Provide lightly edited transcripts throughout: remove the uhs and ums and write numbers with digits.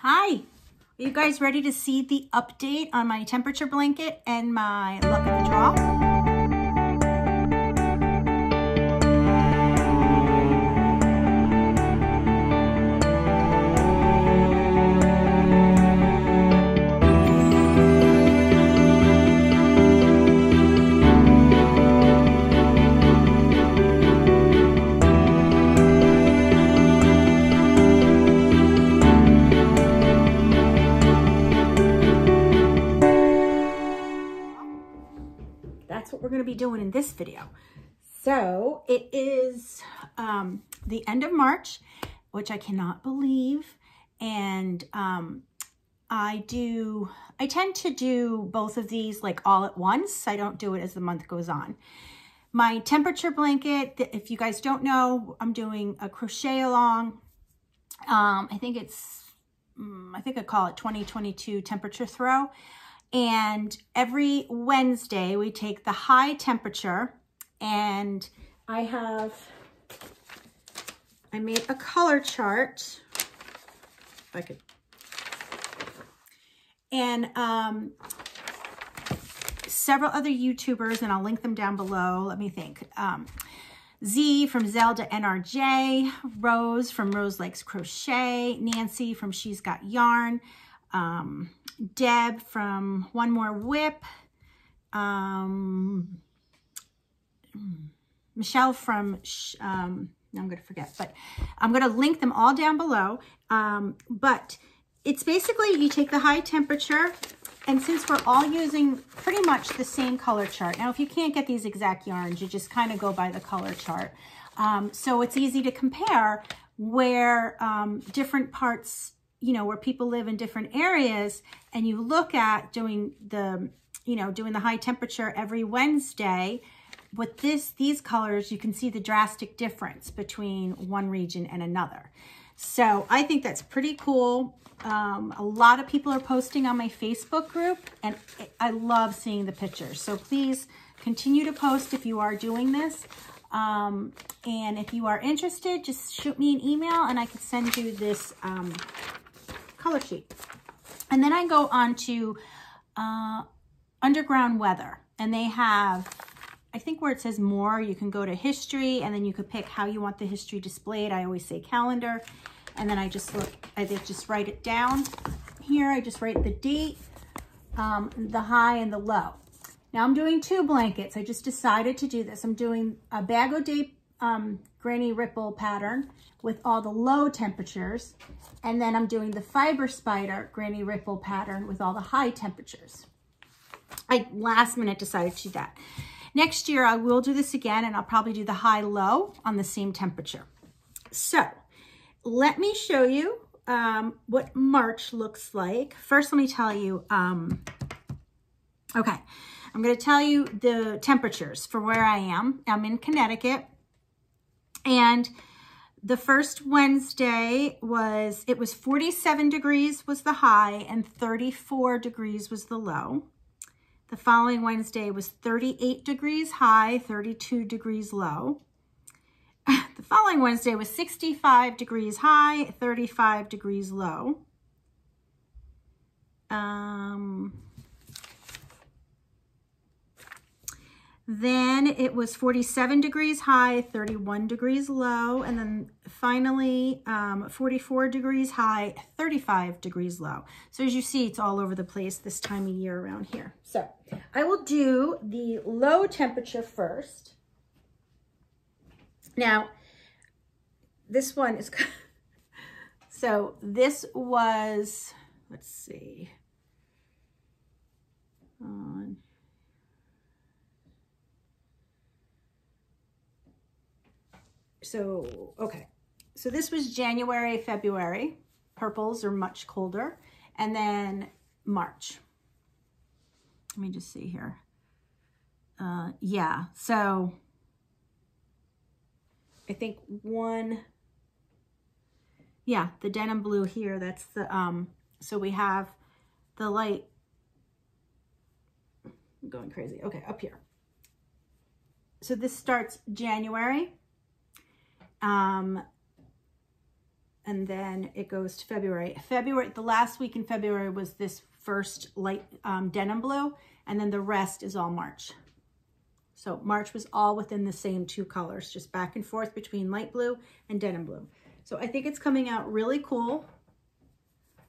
Hi, are you guys ready to see the update on my temperature blanket and my luck of the draw? That's what we're going to be doing in this video. So it is the end of March, which I cannot believe. And I tend to do both of these like all at once. I don't do it as the month goes on. My temperature blanket, if you guys don't know, I'm doing a crochet along. I think I call it 2022 temperature throw. And every Wednesday we take the high temperature, and I made a color chart, if I could, and several other YouTubers, and I'll link them down below. Let me think. Z from Zelda NRJ, Rose from Rose Likes Crochet, Nancy from She's Got Yarn, Deb from One More Whip, Michelle from, I'm going to forget, but I'm going to link them all down below. But it's basically, you take the high temperature, and since we're all using pretty much the same color chart. Now, if you can't get these exact yarns, you just kind of go by the color chart. So it's easy to compare where different parts, you know, where people live in different areas, and you look at doing the high temperature every Wednesday. With these colors, you can see the drastic difference between one region and another. So I think that's pretty cool. A lot of people are posting on my Facebook group, and I love seeing the pictures. So please continue to post if you are doing this. And if you are interested, just shoot me an email and I can send you this color sheet. And then I go on to underground weather, and they have, I think where it says more, you can go to history, and then you could pick how you want the history displayed. I always say calendar, and then I just write it down here. I just write the date, the high and the low. Now I'm doing two blankets. I just decided to do this. I'm doing a Bag O' Day Granny Ripple pattern with all the low temperatures, and then I'm doing the Fiber Spider Granny Ripple pattern with all the high temperatures. I last minute decided to do that. Next year I will do this again, and I'll probably do the high-low on the same temperature. So let me show you what March looks like. First, let me tell you, okay, I'm going to tell you the temperatures for where I am. I'm in Connecticut, and the first Wednesday it was 47 degrees was the high and 34 degrees was the low. The following Wednesday was 38 degrees high, 32 degrees low. The following Wednesday was 65 degrees high, 35 degrees low. Then it was 47 degrees high, 31 degrees low. And then finally, 44 degrees high, 35 degrees low. So as you see, it's all over the place this time of year around here. So I will do the low temperature first. Now, this one is, so this was, let's see. So, okay. So this was January, February. Purples are much colder. And then March. Let me just see here. Yeah, so I think the denim blue here, that's the, so we have the light, I'm going crazy. Okay, up here. So this starts January. and then it goes to February. The last week in February was this first light denim blue, and then the rest is all March. So March was all within the same 2 colors, just back and forth between light blue and denim blue. So I think it's coming out really cool.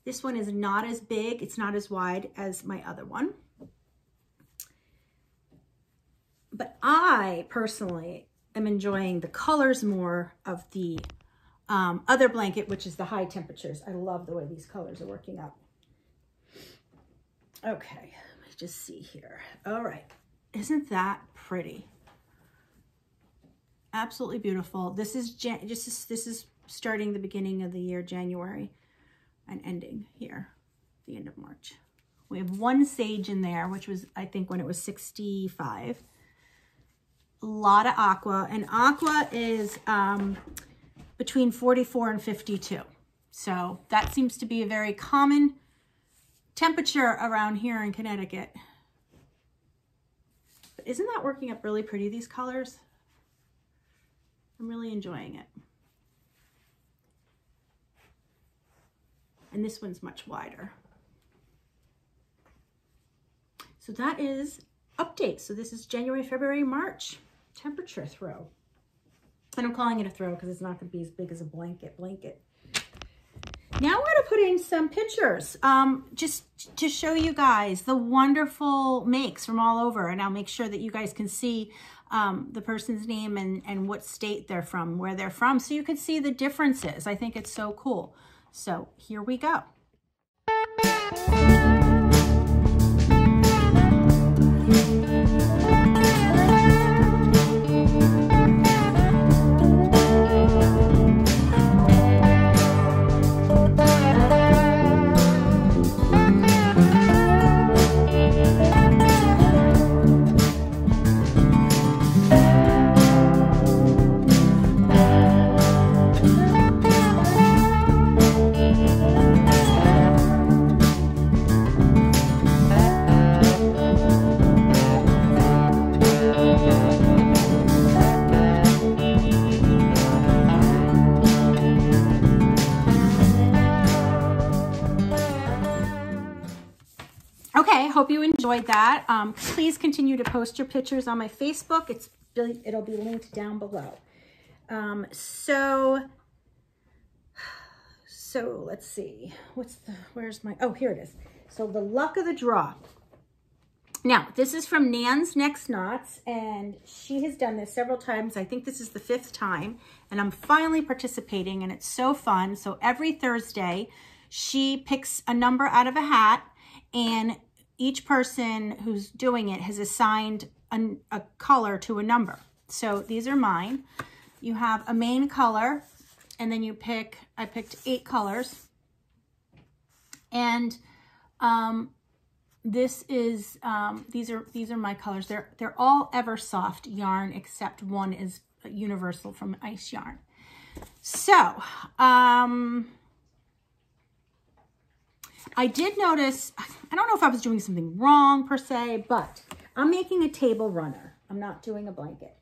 This one is not as big, it's not as wide as my other one. But I personally am enjoying the colors more of the other blanket, which is the high temperatures. I love the way these colors are working out. Okay, let me just see here. All right, isn't that pretty? Absolutely beautiful. This is this is starting the beginning of the year, January, and ending here, the end of March. We have 1 sage in there, which was, I think, when it was 65. A lot of aqua, and aqua is between 44 and 52. So that seems to be a very common temperature around here in Connecticut. But isn't that working up really pretty, these colors? I'm really enjoying it. And this one's much wider. So that is update. So this is January, February, March temperature throw. And I'm calling it a throw because it's not going to be as big as a blanket. Now I'm going to put in some pictures just to show you guys the wonderful makes from all over. And I'll make sure that you guys can see the person's name and what state they're from, where they're from, so you can see the differences. I think it's so cool. So here we go. Okay, hope you enjoyed that. Please continue to post your pictures on my Facebook. It'll be linked down below. So let's see. Oh, here it is. So the luck of the draw. Now, this is from Nan's Next Knots, and she has done this several times. I think this is the 5th time, and I'm finally participating, and it's so fun. So every Thursday, she picks a number out of a hat, and each person who's doing it has assigned a color to a number. So these are mine. You have a main color, and then I picked 8 colors. And this is, these are my colors. They're all Eversoft yarn, except one is universal from Ice Yarn. So, I did notice, I don't know if I was doing something wrong per se, but I'm making a table runner. I'm not doing a blanket.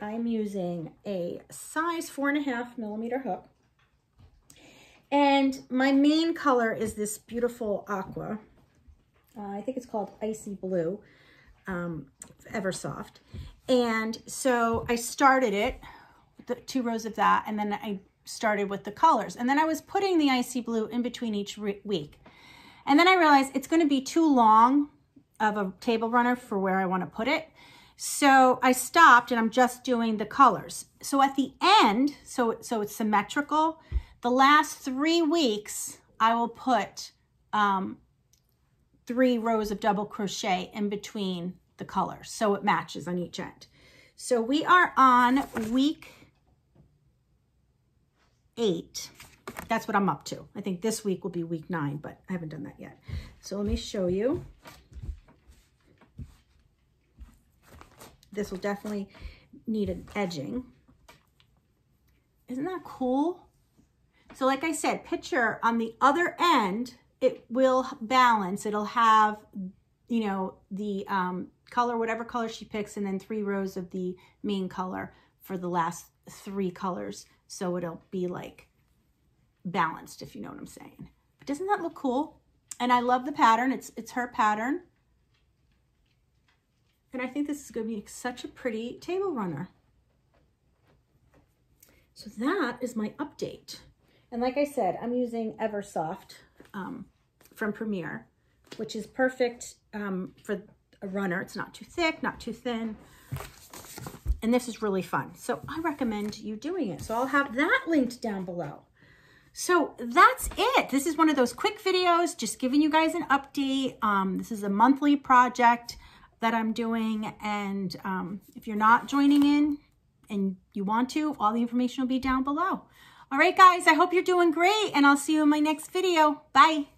I'm using a size 4.5 millimeter hook. And my main color is this beautiful aqua. I think it's called Icy Blue, Eversoft. And so I started it, the 2 rows of that, and then I started with the colors. And then I was putting the Icy Blue in between each week. And then I realized it's going to be too long of a table runner for where I want to put it. So I stopped and I'm just doing the colors. So at the end, so it's symmetrical, the last 3 weeks, I will put 3 rows of double crochet in between the colors, so it matches on each end. So we are on week 8. That's what I'm up to. I think this week will be week 9, but I haven't done that yet. So let me show you. This will definitely need an edging. Isn't that cool? So like I said, picture on the other end, it will balance. It'll have, you know, the color, whatever color she picks, and then 3 rows of the main color for the last 3 colors. So it'll be like balanced, if you know what I'm saying. But doesn't that look cool? And I love the pattern. It's her pattern. And I think this is going to be such a pretty table runner. So that is my update. And like I said, I'm using Eversoft from Premier, which is perfect for a runner. It's not too thick, not too thin. And this is really fun. So I recommend you doing it. So I'll have that linked down below. So that's it. This is one of those quick videos, just giving you guys an update. This is a monthly project that I'm doing. And if you're not joining in and you want to, all the information will be down below. All right, guys, I hope you're doing great, and I'll see you in my next video. Bye.